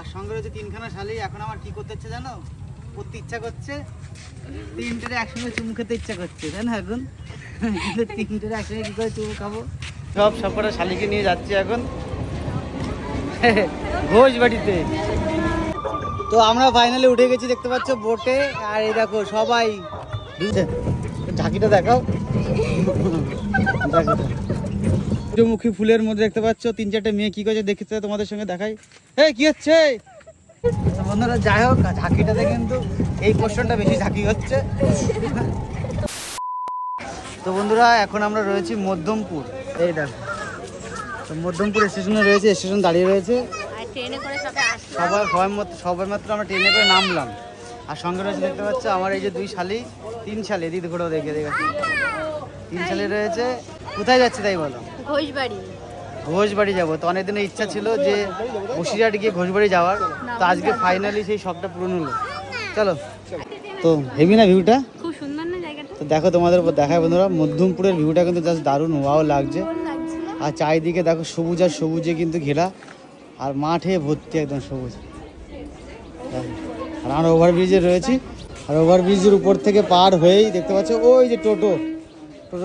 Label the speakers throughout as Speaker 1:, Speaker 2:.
Speaker 1: আর সঙ্গে রয়েছে তিনখানা শালি। এখন আমার কি করতে ইচ্ছে জানো, করতে ইচ্ছা করছে তিনটে একসঙ্গে চুমু খেতে ইচ্ছা করছে, তাই না? এখন তিনটে একসঙ্গে কি করে চুমু খাবো। সবকটা শালিকে নিয়ে যাচ্ছি এখন ঘোষ বাড়িতে। তো আমরা ফাইনালি উঠে গেছি, দেখতে পাচ্ছ বোটে। আর এই দেখো সবাই, ঝাঁকিটা দেখাও, সূর্যমুখী ফুলের মধ্যে দেখতে পাচ্ছ তিন চারটে মেয়ে কি করছে দেখতে তোমাদের সঙ্গে দেখাই। এই কি হচ্ছে বন্ধুরা? যাই হোক, ঝাঁকিটাতে কিন্তু এই পোর্শনটা বেশি ঝাঁকি হচ্ছে। তো বন্ধুরা এখন আমরা রয়েছি মধ্যমপুর। এই দেখো, তো মধ্যমপুর স্টেশনে রয়েছে, স্টেশন দাঁড়িয়ে রয়েছে। সবাই মাত্র আমরা ট্রেনে করে নামলাম। আর সঙ্গে রয়েছে দেখতে পাচ্ছ আমার এই যে দুই শালি, তিন শালি, দিদি ঘোড়াও দেখে তিন শালি রয়েছে। কোথায় যাচ্ছে তাই বলো? ঘোষবাড়ি যাবো। তো অনেকদিনের ইচ্ছা ছিল যে বসিরহাট গিয়ে ঘোষবাড়ি যাওয়ার, তো আজকে ফাইনালি সেই শখটা পূরণ হলো। চলো। তো হেভি না ভিউটা? খুব সুন্দর না জায়গাটা? তো দেখো তোমাদের উপর দেখায় বন্ধুরা, মধ্যমপুরের ভিউটা কিন্তু জাস্ট দারুণ, ওয়াও লাগছে। আর চারিদিকে দেখো সবুজ আর সবুজে কিন্তু ঘেরা, আর মাঠে ভর্তি একদম সবুজ। আর আমরা ওভারব্রিজে রয়েছি, আর ওভারব্রিজের উপর থেকে পার হয়েই দেখতে পাচ্ছ ওই যে টোটো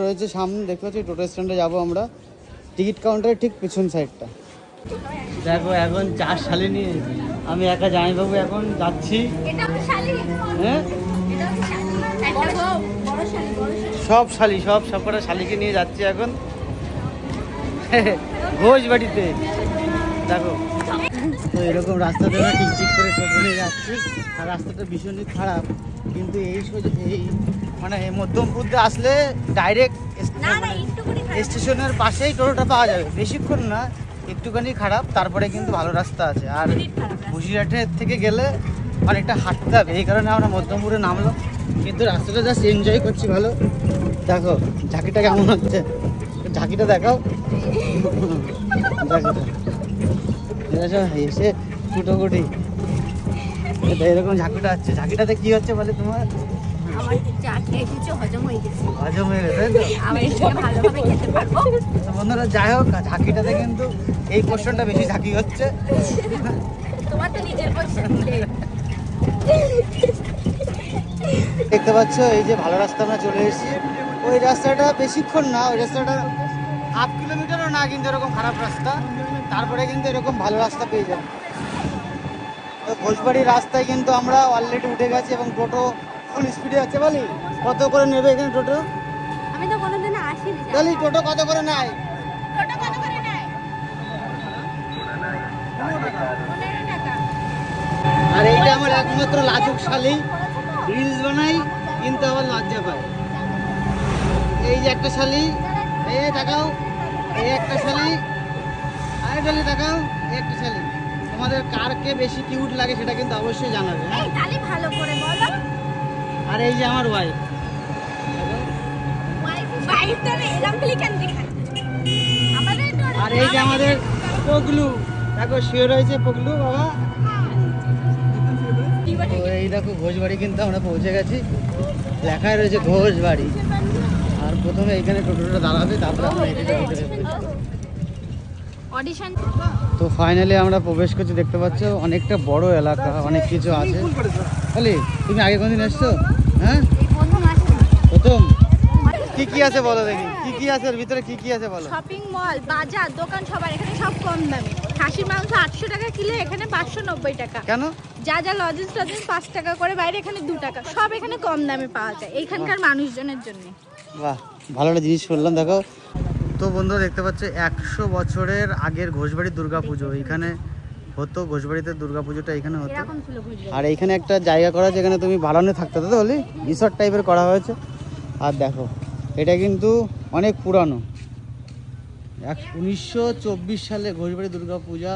Speaker 1: রয়েছে সামনে, দেখতে পাচ্ছ টোটো স্ট্যান্ডে যাবো আমরা, টিকিট কাউন্টারের ঠিক পিছন সাইডটা। দেখো এখন 4 শালি নিয়ে আমি একা জামাইবাবু এখন যাচ্ছি। হ্যাঁ, সবকটা শালিকে নিয়ে যাচ্ছি এখন ঘোষ বাড়িতে। দেখো তো এরকম রাস্তাতে আমরা টিকটিক করে টোটো নিয়ে যাচ্ছি, আর রাস্তাটা ভীষণই খারাপ। কিন্তু এই মানে মধ্যমপুর দিয়ে আসলে ডাইরেক্ট স্টেশনের পাশেই টোটোটা পাওয়া যাবে, বেশিক্ষণ না, একটুখানি খারাপ, তারপরে কিন্তু ভালো রাস্তা আছে। আর বসিরহাটের থেকে গেলে অনেকটা হাঁটতে হবে, এই কারণে আমরা মধ্যমপুরে নামলাম। কিন্তু রাস্তাটা জাস্ট এনজয় করছি ভালো। দেখো ঝাঁকিটা কেমন হচ্ছে, ঝাঁকিটা দেখাও। দেখো এসে কুটোকুটি এরকম ঝাঁকিটা হচ্ছে। ঝাঁকিটাতে কি হচ্ছে বলে তোমার? হজম হয়ে গেছে, বন্ধুরা। যাই হোক, ঝাঁকিটাতে কিন্তু এই পোর্শনটা বেশি ঝাঁকি হচ্ছে। দেখতে পাচ্ছ এই যে ভালো রাস্তা আমরা চলে এসেছি। ওই রাস্তাটা বেশিক্ষণ না, ওই রাস্তাটা 1/2 কিলোমিটারও না, কিন্তু এরকম খারাপ রাস্তা, তারপরে কিন্তু এরকম ভালো রাস্তা পেয়ে যাবো। তো ঘোষবাড়ির রাস্তায় কিন্তু আমরা অলরেডি উঠে গেছি, এবং টোটো ফুল স্পিডে যাচ্ছে। বলি কত করে নেবে এখানে টোটো?
Speaker 2: আমি তো কোনোদিন আসিনি।
Speaker 1: বলি টোটো কত করে নেয়?
Speaker 2: টোটো কত করে নেয়? 15 টাকা।
Speaker 1: আর এইটা আমার একমাত্র লাজুক শালি, রিলস বানাই কিন্তু আবার লজ্জা পায়। এই যে একটা শালি, এই তাকাও, এই একটা শালি, আরে ডালি তাকাও, এই একটা শালি। তোমাদের কারকে বেশি কিউট লাগে সেটা কিন্তু অবশ্যই জানাবে।
Speaker 2: এই তালি ভালো করে বলো।
Speaker 1: আর এই যে আমার ওয়াইফ,
Speaker 2: ওয়াইফ তো এরকম ক্লিকেন দেখায় আমাদের।
Speaker 1: আর এই যে আমাদের পগলু, দেখো শুয়ে রয়েছে পগলু বাবা। এই দেখো ঘোষবাড়ি কিন্তু আমরা পৌঁছে গেছি, লেখায় রয়েছে ঘোষবাড়ি। আর প্রথমে এখানে টোটোটা দাঁড়াবে, তারপরে আমরা এদিকে
Speaker 2: অডিশন।
Speaker 1: তো ফাইনালি আমরা প্রবেশ করছি, দেখতে পাচ্ছ অনেকটা বড় এলাকা, অনেক কিছু আছে। বলি তুমি আগে কোনদিন এসছো? হ্যাঁ, প্রথম। কি কি আছে বলো দেখি, কি কি আছে এর ভিতরে, কি কি আছে বলো?
Speaker 2: শপিং মল, বাজার, দোকান, সবার এখানে সব কম দামে। খাসির মাংস 800 টাকা কিলো, এখানে 590 টাকা।
Speaker 1: কেন?
Speaker 2: যা যা লজেস 5 টাকা করে, বাইরে এখানে 2 টাকা। সব এখানে কম দামে পাওয়া যায় এইখানকার মানুষজনের জন্য।
Speaker 1: বাহ, ভালো একটা জিনিস শুনলাম। দেখো তো বন্ধুরা দেখতে পাচ্ছ 100 বছরের আগের ঘোষবাড়ির দুর্গাপুজো এখানে হতো। ঘোষবাড়িতে দুর্গাপুজোটা এখানে হতো। আর এইখানে একটা জায়গা করা, যেখানে তুমি বাড়ানো থাকতে তো বলি, রিসর্ট টাইপের করা হয়েছে। আর দেখো এটা কিন্তু অনেক পুরানো, 1924 সালে ঘোষবাড়ি দুর্গাপূজা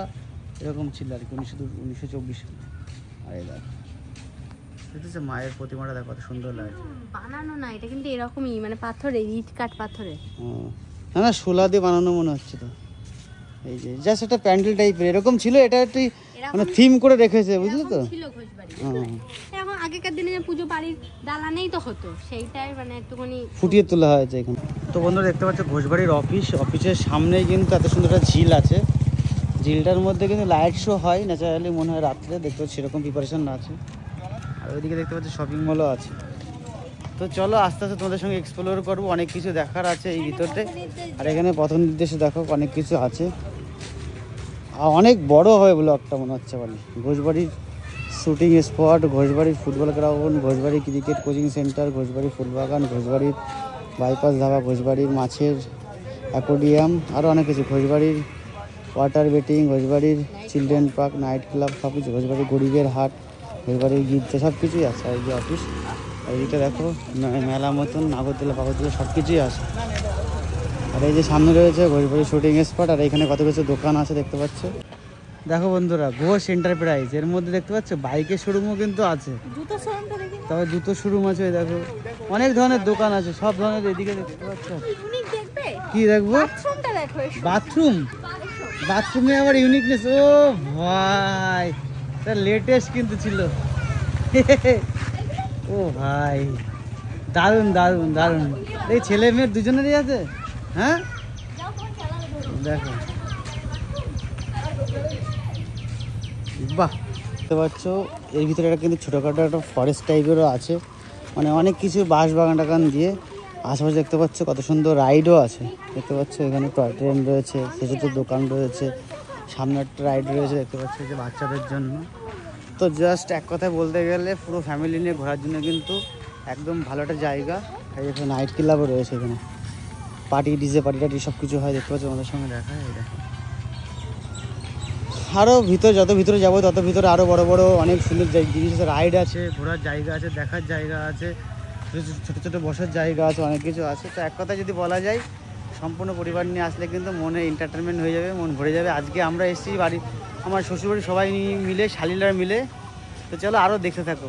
Speaker 1: এরকম ছিল আর কি, 1924 সালে। আর এই দেখো মায়ের প্রতিমাটা দেখো কত সুন্দর লাগে।
Speaker 2: বানানো না, এটা কিন্তু এরকমই, মানে পাথরে, ইট কাট পাথরে।
Speaker 1: না না, শোলা দিয়ে বানানো মনে হচ্ছে। তো এই যে জাস্ট একটা প্যান্ডেল টাইপের এরকম ছিল, এটা একটু মানে থিম করে রেখেছে, বুঝলে তো?
Speaker 2: এখন আগেকার দিনে যে পুজো বাড়ির দালানেই তো হতো, সেইটাই মানে একটুখানি
Speaker 1: ফুটিয়ে তোলা হয়েছে এখানে। তো বন্ধুরা দেখতে পাচ্ছ ঘোষবাড়ির অফিসের সামনেই কিন্তু এত সুন্দর একটা ঝিল আছে, ঝিলটার মধ্যে কিন্তু লাইট শো হয় ন্যাচারালি, মনে হয় রাত্রে, দেখতে পাচ্ছি সেরকম প্রিপারেশন আছে। আর ওইদিকে দেখতে পাচ্ছি শপিং মলও আছে। তো চলো আস্তে আস্তে তোমাদের সঙ্গে এক্সপ্লোর করবো, অনেক কিছু দেখার আছে এই ভিতরতে। আর এখানে পথ নির্দেশে দেখো অনেক কিছু আছে, আর অনেক বড় হয় ব্লগটা মনে হচ্ছে। বলে ঘোষবাড়ির শুটিং স্পট, ঘোষবাড়ির football ground, Ghoshbari cricket coaching centre, ঘোষবাড়ির ফুলবাগান, ঘোষবাড়ির বাইপাস ধাবা, ঘোষবাড়ির মাছের অ্যাকোরিয়াম, আরও অনেক কিছু, ঘোষবাড়ির ওয়াটার বেটিং, ঘোষবাড়ির চিলড্রেন পার্ক, নাইট ক্লাব, সব কিছু, ঘোষবাড়ির গরিবের হাট, ঘোষবাড়ির গির্জা, সব কিছুই আছে। আর এই যে অফিস, এইদিকে দেখো মেলা মতন নাগরদোলা পাগরদোলা সব কিছুই আছে। আর এই যে সামনে রয়েছে ঘোষবাড়ির শুটিং স্পট। আর এখানে কত কিছু দোকান আছে দেখতে পাচ্ছ। দেখো বন্ধুরা, ঘোষ এন্টারপ্রাইজ, এর মধ্যে দেখতে পাচ্ছ বাইকের শোরুমও কিন্তু আছে, তবে জুতো শোরুম আছে। দেখো অনেক ধরনের দোকান আছে, সব ধরনের। এদিকে দেখতে পাচ্ছ কি দেখবো, বাথরুম, বাথরুমে আবার ইউনিকনেস। ও ভাই, এটা লেটেস্ট কিন্তু ছিল। ও ভাই, দারুণ দারুণ দারুণ। এই ছেলে মেয়ে দুজনেরই আছে। হ্যাঁ দেখো, বাহ, দেখতে পাচ্ছ এর ভিতরে একটা কিন্তু ছোটোখাটো একটা ফরেস্ট টাইপেরও আছে, মানে অনেক কিছু বাঁশ বাগান টাগান দিয়ে। আশেপাশে দেখতে পাচ্ছ কত সুন্দর রাইডও আছে, দেখতে পাচ্ছ এখানে টয় ট্রেন রয়েছে, ছোটো ছোটো দোকান রয়েছে, সামনে একটা রাইড রয়েছে দেখতে পাচ্ছ যে বাচ্চাদের জন্য। তো জাস্ট এক কথায় বলতে গেলে পুরো ফ্যামিলি নিয়ে ঘোরার জন্য কিন্তু একদম ভালো একটা জায়গা। এই এখানে নাইট ক্লাবও রয়েছে, এখানে পার্টি ডিজে পার্টি টাটি সব কিছু হয় দেখতে পাচ্ছ, আমাদের সঙ্গে দেখা হয়। দেখো আরও ভিতরে, যত ভিতরে যাবো তত ভিতরে আরও বড় বড় অনেক সুন্দর জিনিস আছে, রাইড আছে, ঘোরার জায়গা আছে, দেখার জায়গা আছে, ছোটো ছোটো বসার জায়গা আছে, অনেক কিছু আছে। তো এক কথায় যদি বলা যায়, সম্পূর্ণ পরিবার নিয়ে আসলে কিন্তু মনে এন্টারটেনমেন্ট হয়ে যাবে, মন ভরে যাবে। আজকে আমরা এসেছি বাড়ি, আমার শ্বশুরবাড়ি সবাই মিলে, শালিলার মিলে। তো চলো আরও দেখতে থাকো।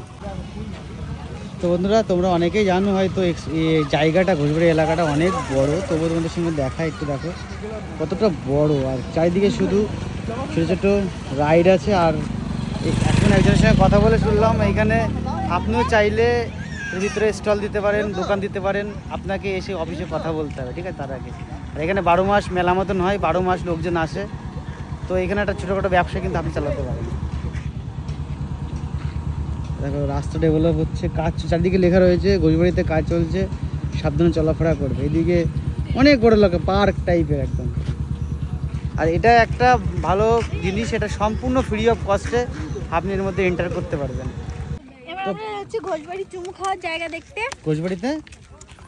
Speaker 1: তো বন্ধুরা, তোমরা অনেকেই জানো হয়তো এই জায়গাটা, ঘোষবাড়ি এলাকাটা অনেক বড়, তবুও তোমাদের সঙ্গে দেখা, একটু দেখো কতটা বড়। আর চারিদিকে শুধু ছোটো ছোটো রাইড আছে। আর এখন একজনের সঙ্গে কথা বলে শুনলাম এইখানে আপনিও চাইলে এর ভিতরে স্টল দিতে পারেন, দোকান দিতে পারেন, আপনাকে এসে অফিসে কথা বলতে হবে, ঠিক আছে, তার আগে। আর এখানে 12 মাস মেলা মতন হয়, 12 মাস লোকজন আসে। তো এখানে একটা ছোটোখাটো ব্যবসা কিন্তু আপনি চালাতে পারেন। দেখো রাস্তা ডেভেলপ হচ্ছে, কাজ চারদিকে লেখা রয়েছে ঘোষবাড়িতে কাজ চলছে, সাবধানে চলাফেরা করবে। এদিকে অনেক বড় এলাকা, পার্ক টাইপের একদম। আর এটা একটা ভালো জিনিস, এটা সম্পূর্ণ ফ্রি অফ কস্টে আপনি এর মধ্যে এন্টার করতে পারবেন।
Speaker 2: এবার আমরা যাচ্ছি ঘোষবাড়ি চুমু খাওয়ার জায়গা দেখতে।
Speaker 1: ঘোষবাড়িতে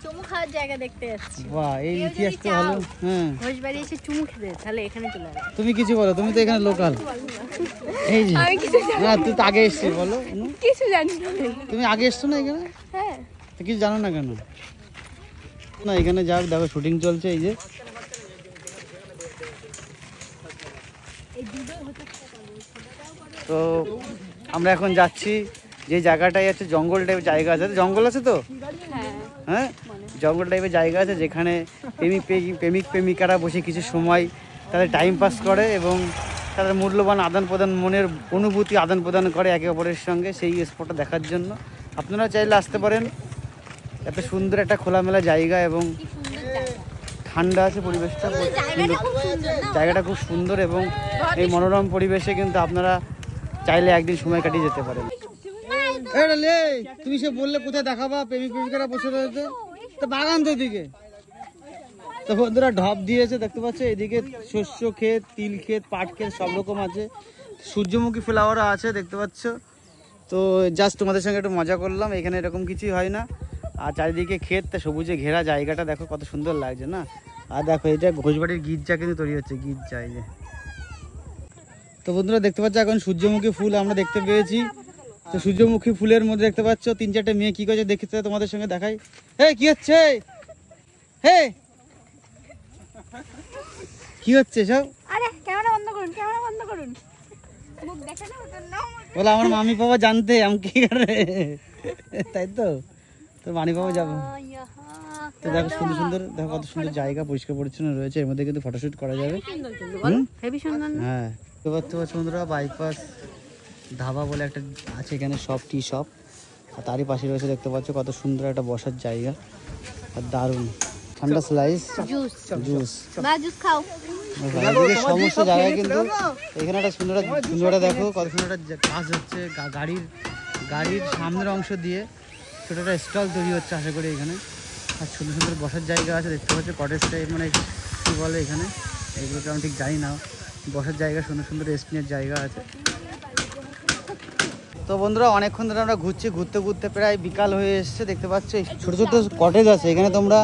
Speaker 2: চুমু খাওয়ার জায়গা দেখতে যাচ্ছি।
Speaker 1: বাহ, এই ইতিহাস তো ভালো। হ্যাঁ,
Speaker 2: ঘোষবাড়ি এসে চুমু খেতে তাহলে এখানে চলে আসবে।
Speaker 1: তুমি কিছু বলো, তুমি তো এখানে লোকাল। এই যে
Speaker 2: আমি কিছু
Speaker 1: না, তুই তো আগে এসছিস, বলো।
Speaker 2: কিছু জানি না।
Speaker 1: তুমি আগে এসছো না এখানে?
Speaker 2: হ্যাঁ,
Speaker 1: তো কিছু জানো না কেন? না এখানে যাক, দেখো শুটিং চলছে। এই যে তো আমরা এখন যাচ্ছি যে জায়গাটাই আছে, জঙ্গল টাইপের জায়গা আছে। জঙ্গল আছে তো, হ্যাঁ, জঙ্গল টাইপের জায়গা আছে, যেখানে প্রেমিক প্রেমিকারা বসে কিছু সময় তাদের টাইম পাস করে এবং তাদের মূল্যবান আদান প্রদান, মনের অনুভূতি আদান প্রদান করে একে অপরের সঙ্গে। সেই স্পটটা দেখার জন্য আপনারা চাইলে আসতে পারেন। এত সুন্দর একটা খোলামেলা জায়গা এবং ঠান্ডা আছে পরিবেশটা, জায়গাটা খুব সুন্দর। এবং এই মনোরম পরিবেশে কিন্তু আপনারা চাইলে একদিন সময় কাটিয়ে যেতে পারেন। তুমি সে বললে কোথায় দেখাবা, প্রেমিক প্রেমিকারা বসে রয়েছে, তো বাগান তো এদিকে। তো বন্ধুরা ঢপ দিয়েছে দেখতে পাচ্ছ, এদিকে শস্য ক্ষেত, তিল ক্ষেত, পাট ক্ষেত সব রকম আছে, সূর্যমুখী ফ্লাওয়ারও আছে দেখতে পাচ্ছ। তো জাস্ট তোমাদের সঙ্গে একটু মজা করলাম, এখানে এরকম কিছুই হয় না। আর চারিদিকে ক্ষেত, সবুজে ঘেরা জায়গাটা দেখো কত সুন্দর লাগছে না। আর দেখো এটা ঘোষবাড়ির গির্জা কিন্তু তৈরি হচ্ছে, গির্জা। এই যে তো বন্ধুরা দেখতে পাচ্ছ, এখন সূর্যমুখী ফুল আমরা দেখতে পেয়েছি। তো সূর্যমুখী ফুলের মধ্যে দেখতে পাচ্ছ 3-4টে মেয়ে কি করছে দেখতে, তোমাদের সঙ্গে দেখাই। হে কি হচ্ছে, হে কি হচ্ছে সব?
Speaker 2: আরে ক্যামেরা বন্ধ করুন, ক্যামেরা বন্ধ করুন। মুখ দেখা না ওটা না,
Speaker 1: বলে আমার মামি বাবা জানতে আমি কি করে, তাই তো। তো মামি বাবা যাবো। তো দেখো সুন্দর সুন্দর, দেখো কত সুন্দর জায়গা, পরিষ্কার পরিচ্ছন্ন রয়েছে, এর মধ্যে কিন্তু ফটোশুট করা যাবে।
Speaker 2: হেভি সুন্দর।
Speaker 1: হ্যাঁ, তো পাচ্ছ বন্ধুরা, বাইপাস ধাবা বলে একটা আছে এখানে, সব টি শপ। আর তারই পাশে রয়েছে দেখতে পাচ্ছ কত সুন্দর একটা বসার জায়গা, আর দারুণ ঠান্ডা স্লাইস
Speaker 2: জুস।
Speaker 1: জুস।
Speaker 2: মা জুস খাও।
Speaker 1: সমস্ত জায়গায় কিন্তু এখানে একটা সুন্দরটা দেখো, কত সুন্দর একটা কাজ হচ্ছে। গাড়ির সামনের অংশ দিয়ে ছোটো একটা স্টল তৈরি হচ্ছে আশা করি এখানে। আর সুন্দর সুন্দর বসার জায়গা আছে দেখতে পাচ্ছি, কটেজ টাইপ, মানে কী বলে এখানে এগুলোকে আমি ঠিক জানি না। বসার জায়গা, সুন্দর সুন্দর রেস্ট নেওয়ার জায়গা আছে। তো বন্ধুরা অনেকক্ষণ ধরে আমরা ঘুরতে ঘুরতে প্রায় বিকাল হয়ে এসছে। দেখতে পাচ্ছ ছোটো ছোটো কটেজ আছে এখানে, তোমরা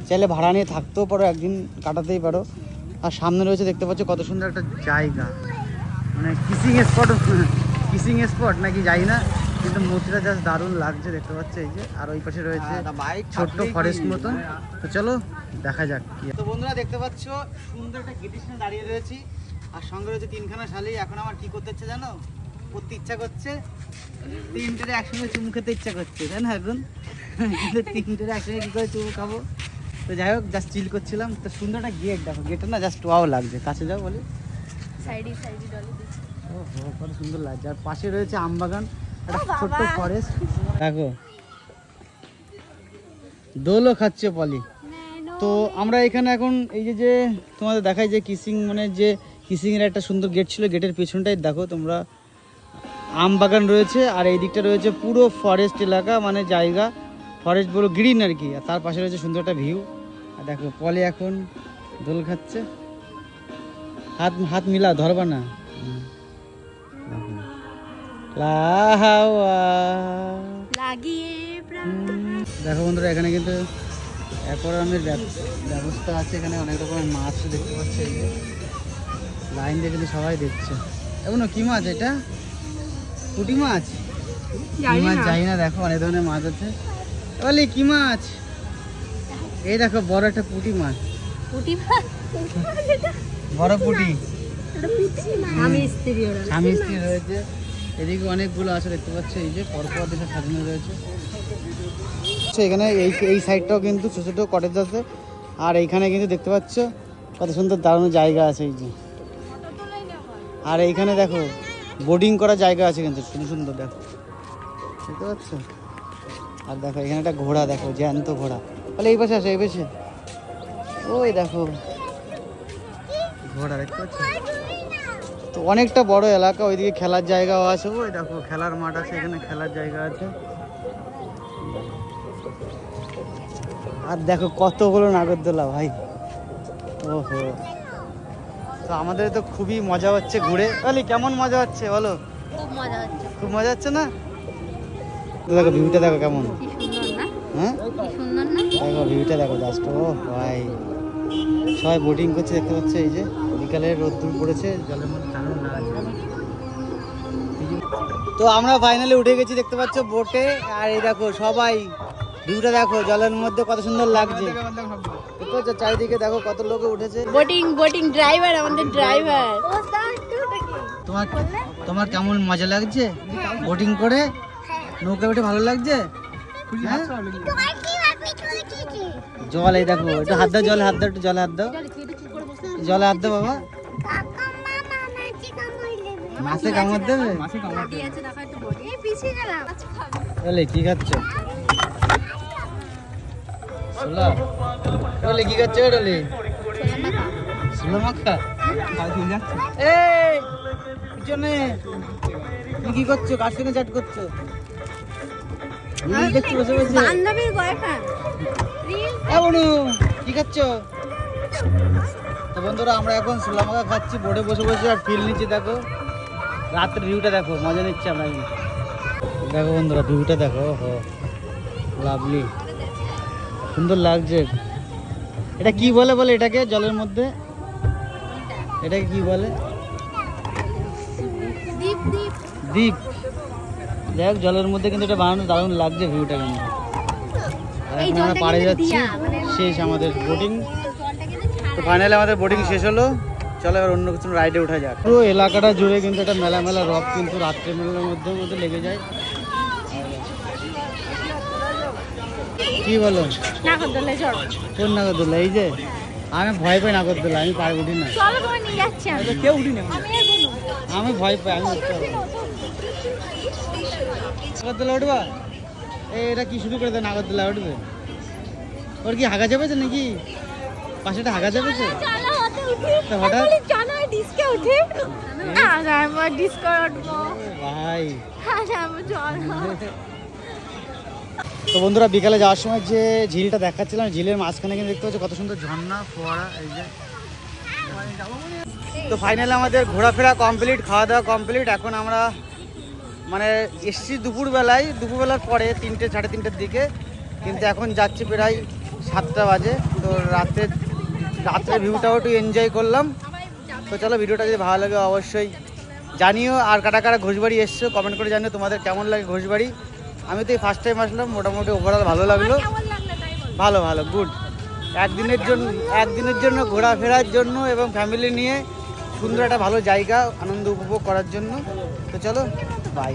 Speaker 1: চাইলে ভাড়া নিয়ে থাকতেও পারো, একদিন কাটাতেই পারো। আর সামনে রয়েছে দেখতে পাচ্ছ কত সুন্দর একটা জায়গা, মানে কিসিং স্পট নাকি যাই না, কিন্তু মূর্তিটা জাস্ট দারুণ লাগছে দেখতে পাচ্ছ এই যে। আর ওই পাশে রয়েছে ছোট্ট ফরেস্ট মতন। তো চলো দেখা যাক কি। তো বন্ধুরা দেখতে পাচ্ছ সুন্দর একটা গেটের সামনে দাঁড়িয়ে রয়েছি, আর সঙ্গে রয়েছে 3খানা শালি। এখন আমার কি করতে হচ্ছে জানো, করতে ইচ্ছা করছে, 3টে একসঙ্গে চুমু খেতে ইচ্ছা করছে, তাই না? এখন কিন্তু 3টে একসঙ্গে কী করে চুমু খাবো। তো যাই হোক জাস্ট চিল করছিলাম। তো সুন্দর একটা গেট দেখো, গেটটা না জাস্ট ওয়াও লাগছে। কাছে যাও বলি, ও কত সুন্দর লাগছে। আর পাশে রয়েছে আমবাগান, একটা ছোট্ট ফরেস্ট দেখো, দোলও খাচ্ছে পলি। তো আমরা এখানে এখন এই যে তোমাদের দেখাই যে কিসিং, মানে যে কিসিংয়ের একটা সুন্দর গেট ছিল, গেটের পেছনটাই দেখো তোমরা আম বাগান রয়েছে। আর এই দিকটা রয়েছে পুরো ফরেস্ট এলাকা, মানে জায়গা ফরেস্ট বলো, গ্রিন আর কি। আর তার পাশে রয়েছে সুন্দর একটা ভিউ। আর দেখো পলি এখন দোল খাচ্ছে, হাত মিলা, ধরবা না। দেখো বন্ধুরা এখানে কিন্তু অ্যাকোয়ারিয়ামের ব্যবস্থা আছে, এখানে অনেক রকমের মাছ দেখতে পাচ্ছি। এই যে লাইন দিয়ে কিন্তু সবাই দেখছে। এমন কি মাছ এটা? পুঁটি মাছ? কি মাছ জানি না, দেখো অনেক ধরনের মাছ আছে। বলি কি মাছ? এই দেখো বড় একটা পুঁটি মাছ, বড় পুঁটি, স্বামী স্ত্রী রয়েছে। এদিকে অনেকগুলো আছে দেখতে পাচ্ছ, এই যে পরপর দিকে সাজানো রয়েছে। এখানে এই সাইডটাও কিন্তু ছোট ছোট কটেজ আছে। আর এইখানে কিন্তু দেখতে পাচ্ছ কত সুন্দর দারুণ জায়গা আছে এই যে। আর এইখানে দেখো বোর্ডিং করার জায়গা আছে কিন্তু সুন্দর সুন্দর, দেখো দেখতে পাচ্ছ। আর দেখো এখানে একটা ঘোড়া, দেখো জ্যান্ত ঘোড়া। তাহলে এই পাশে আসে, এই পাশে ওই দেখো ঘোড়া দেখতে পাচ্ছ। তো অনেকটা বড় এলাকা, ওইদিকে খেলার জায়গাও আছে। ওই দেখো খেলার মাঠ আছে, এখানে খেলার জায়গা আছে। আর দেখো কতগুলো নাগরদোলা ভাই, ওহো। তো আমাদের তো খুবই মজা হচ্ছে ঘুরে। বলি কেমন মজা হচ্ছে বলো? খুব মজা হচ্ছে না? দেখো ভিউটা দেখো কেমন, হ্যাঁ দেখো ভিউটা দেখো জাস্ট। ও ভাই সবাই বোটিং করছে দেখতে পাচ্ছ, এই যে বিকালে রোদ্দুর পড়েছে, জলের মধ্যে দারুণ লাগছে। তো আমরা ফাইনালি উঠে গেছি দেখতে পাচ্ছ বোটে। আর এই দেখো সবাই ভিউটা দেখো, জলের মধ্যে কত সুন্দর লাগছে দেখতে পাচ্ছ। চারিদিকে দেখো কত লোকে উঠেছে।
Speaker 2: বোটিং ড্রাইভার, আমাদের ড্রাইভার।
Speaker 1: তোমার কেমন মজা লাগছে বোটিং করে? নৌকা উঠে ভালো লাগছে? হ্যাঁ? জল এই দেখো, একটু হাত দাও, জলে হাত দাও, একটু জলে হাত দাও, জলে হাত দাও বাবা। মাছে কামড় দেবে? কি খাচ্ছ? কি খাচ্ছ? ছোলা মাখা। পিছনে তুমি কি করছো? কার সঙ্গে চ্যাট করছো? দেখছো বসে বসে? কি খাচ্ছ? তো বন্ধুরা আমরা এখন ছোলা মাখা খাচ্ছি বোর্ডে বসে বসে, আর ফিল নিচ্ছি। দেখো রাতের ভিউটা দেখো, মজা নিচ্ছি আমরা। দেখো বন্ধুরা ভিউটা দেখো, লাভলি, সুন্দর লাগছে। এটা কি বলে এটাকে জলের মধ্যে? এটাকে কি বলে? দ্বীপ। দেখ জলের মধ্যে কিন্তু এটা বানানো দারুণ লাগছে ভিউটা কিন্তু। এখন আমরা পাড়ে যাচ্ছি, শেষ আমাদের বোটিং। তো ফাইনালি আমাদের বোটিং শেষ হলো। চলো এবার অন্য কিছু রাইডে উঠা যাক। পুরো এলাকাটা জুড়ে কিন্তু একটা মেলা রব কিন্তু রাত্রে মেলার মধ্যে লেগে যায়। কি বলো? কোন নাগরদোলা? এই যে আমি ভয় পাই নাগরদোলা, আমি পায়ে উঠি না। কেউ উঠি না, আমি ভয় পাই, আমি উঠতে পারবো। নাগরদোলা উঠবা? এটা কি শুরু করে দেয়? নাগরদোলা উঠবে? ওর কি হাগা চেপেছে নাকি? পাশেটা হাগা চেপেছে? হঠাৎ
Speaker 2: জানা ডিস্কে উঠে আমার ডিস্কে উঠবো
Speaker 1: ভাই।
Speaker 2: আমার জল
Speaker 1: তো বন্ধুরা বিকালে যাওয়ার সময় যে ঝিলটা দেখাচ্ছিলাম, ঝিলের মাঝখানে কিন্তু দেখতে পাচ্ছি কত সুন্দর ঝর্ণা ফোয়ারা। এই যে তো ফাইনালি আমাদের ঘোরাফেরা কমপ্লিট, খাওয়া দাওয়া কমপ্লিট। এখন আমরা মানে এসছি দুপুরবেলার পরে 3টে সাড়ে 3টের দিকে, কিন্তু এখন যাচ্ছি প্রায় 7টা বাজে। তো রাত্রে ভিউটাও একটু এনজয় করলাম। তো চলো, ভিডিওটা যদি ভালো লাগে অবশ্যই জানিও। আর কারা কারা ঘোষবাড়ি এসছো কমেন্ট করে জানিও তোমাদের কেমন লাগে ঘোষবাড়ি। আমি তো এই ফার্স্ট টাইম আসলাম, মোটামুটি ওভারঅল ভালো লাগলো। ভালো গুড। একদিনের জন্য ঘোরাফেরার জন্য এবং ফ্যামিলি নিয়ে সুন্দর একটা ভালো জায়গা আনন্দ উপভোগ করার জন্য। তো চলো বাই।